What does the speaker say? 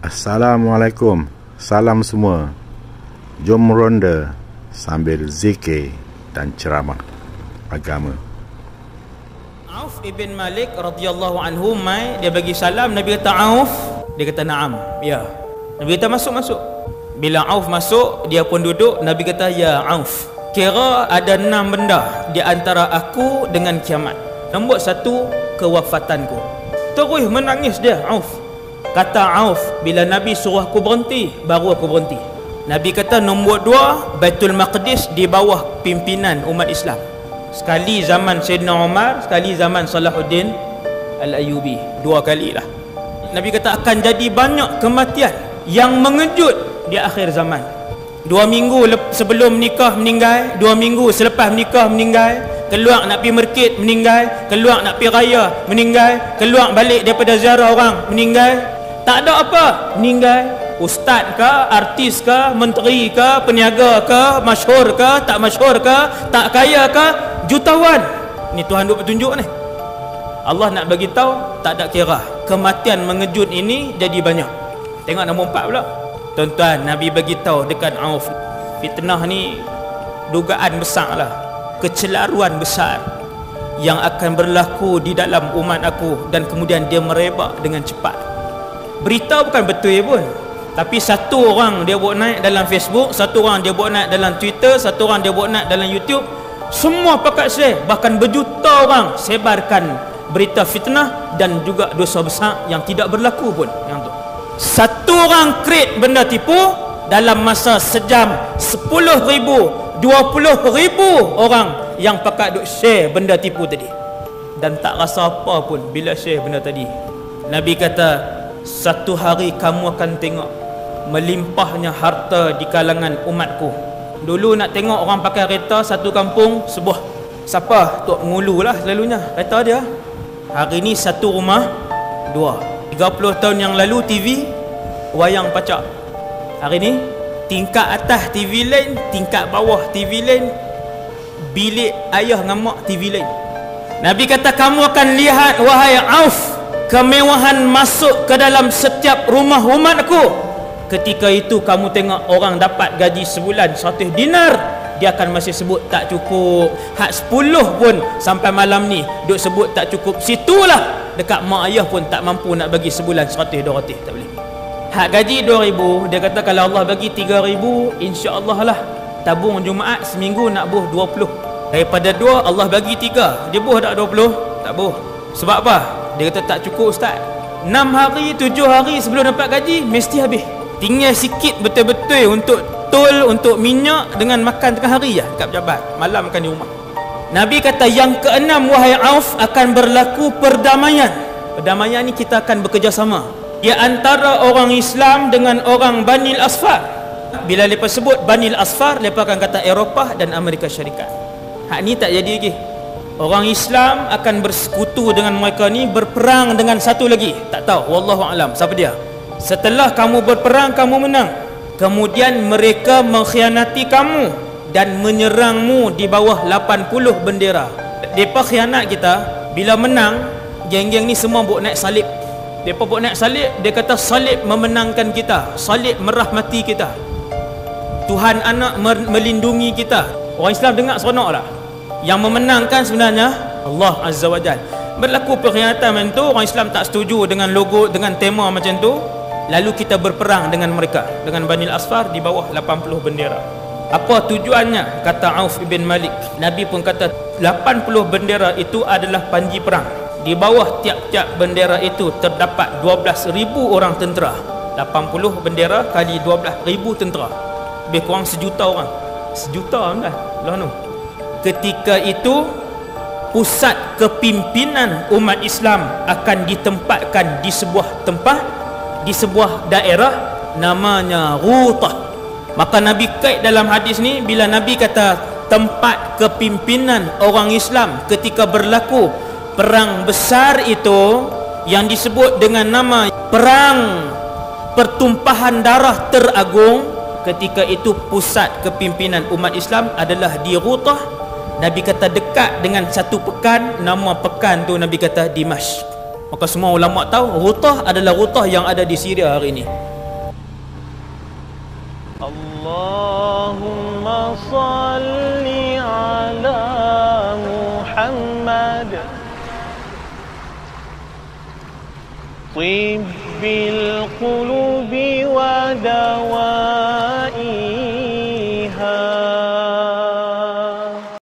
Assalamualaikum. Salam semua. Jom ronda sambil zikir dan ceramah agama. Auf ibn Malik radhiyallahu anhu dia bagi salam. Nabi kata Auf, dia kata na'am, ya. Nabi kata masuk. Bila Auf masuk, dia pun duduk. Nabi kata ya Auf, kira ada 6 benda di antara aku dengan kiamat. Nombor 1, kewafatanku. Terus menangis dia Auf. Kata Auf, bila Nabi suruh aku berhenti, baru aku berhenti. Nabi kata nombor 2, Baitul Maqdis di bawah pimpinan umat Islam. Sekali zaman Sayyidina Umar, sekali zaman Salahuddin Al-Ayyubi. 2 kali lah. Nabi kata akan jadi banyak kematian yang mengejut di akhir zaman. 2 minggu sebelum nikah meninggal, 2 minggu selepas nikah meninggal, keluar nak pergi market meninggal, keluar nak pergi raya meninggal, keluar balik daripada ziarah orang meninggal. Tak ada apa, meninggal. Ustaz ke, artis ke, menteri ke, peniaga ke, masyhur ke, tak masyhur ke, tak kaya ke, jutawan. Ni Tuhan duk bertunjuk ni. Allah nak bagi tahu tak ada kira. Kematian mengejut ini jadi banyak. Tengok nombor 4 pula. Tuan-tuan, Nabi bagi tahu dekat Auf, fitnah ni dugaan besar lah, kecelaruan besar yang akan berlaku di dalam umat aku, dan kemudian dia merebak dengan cepat. Berita bukan betul pun, tapi satu orang dia buat naik dalam Facebook, satu orang dia buat naik dalam Twitter, satu orang dia buat naik dalam YouTube, semua pakat share. Bahkan berjuta orang sebarkan berita fitnah dan juga dosa besar yang tidak berlaku pun. Yang tu satu orang create benda tipu, dalam masa sejam 10,000, 20,000 orang yang pakat duk share benda tipu tadi, dan tak rasa apa pun bila share benda tadi. Nabi kata satu hari kamu akan tengok melimpahnya harta di kalangan umatku. Dulu nak tengok orang pakai kereta satu kampung sebuah, siapa? Tok Ngulu lah selalunya kereta dia. Hari ni satu rumah 2. 30 tahun yang lalu TV wayang pacak. Hari ni tingkat atas TV lain, tingkat bawah TV lain, bilik ayah dengan mak TV lain. Nabi kata kamu akan lihat wahai Auf, kemewahan masuk ke dalam setiap rumah umatku. Ketika itu kamu tengok orang dapat gaji sebulan 100 dinar, dia akan masih sebut tak cukup. Hak 10 pun sampai malam ni duk sebut tak cukup. Situlah dekat mak ayah pun tak mampu nak bagi sebulan 100, 200, tak boleh. Hak gaji 2,000, dia kata kalau Allah bagi 3,000, insya-Allah lah tabung Jumaat seminggu nak buh 20. Daripada 2 Allah bagi 3, dia buh tak 20? Tak buh. Sebab apa? Dia kata tak cukup ustaz, 6 hari 7 hari sebelum dapat gaji mesti habis. Tinggal sikit betul-betul untuk tol, untuk minyak dengan makan tengah hari je dekat pejabat, malam makan di rumah. Nabi kata yang keenam wahai Auf, akan berlaku perdamaian. Perdamaian ni kita akan bekerjasama di antara orang Islam dengan orang Bani Al-Asfar. Bila mereka sebut Bani Al-Asfar, mereka akan kata Eropah dan Amerika Syarikat. Hak ni tak jadi lagi. Orang Islam akan bersekutu dengan mereka ni, berperang dengan satu lagi, tak tahu, wallahu alam siapa dia. Setelah kamu berperang, kamu menang, kemudian mereka mengkhianati kamu dan menyerangmu di bawah 80 bendera. Mereka khianat kita. Bila menang, geng-geng ni semua buat naik salib. Mereka buat naik salib. Dia kata salib memenangkan kita, salib merahmati kita, Tuhan anak melindungi kita. Orang Islam dengar seronok lah. Yang memenangkan sebenarnya Allah Azza wa Jal. Berlaku perkhianatan macam tu, orang Islam tak setuju dengan logo, dengan tema macam tu, lalu kita berperang dengan mereka, dengan Bani Al-Asfar di bawah 80 bendera. Apa tujuannya? Kata Auf ibn Malik, Nabi pun kata 80 bendera itu adalah panji perang. Di bawah tiap-tiap bendera itu terdapat 12,000 orang tentera. 80 bendera kali 12,000 tentera, lebih kurang 1,000,000 orang. 1,000,000 lah noh. Ketika itu pusat kepimpinan umat Islam akan ditempatkan di sebuah tempat, di sebuah daerah namanya Ghutah. Maka Nabi kait dalam hadis ni, bila Nabi kata tempat kepimpinan orang Islam ketika berlaku perang besar itu, yang disebut dengan nama perang pertumpahan darah teragung, ketika itu pusat kepimpinan umat Islam adalah di Ghutah. Nabi kata dekat dengan satu pekan, nama pekan tu Nabi kata Dimashq. Maka semua ulama tahu Rutah adalah Rutah yang ada di Syria hari ini. Allahumma salli ala Muhammad Tibbil qulubi wa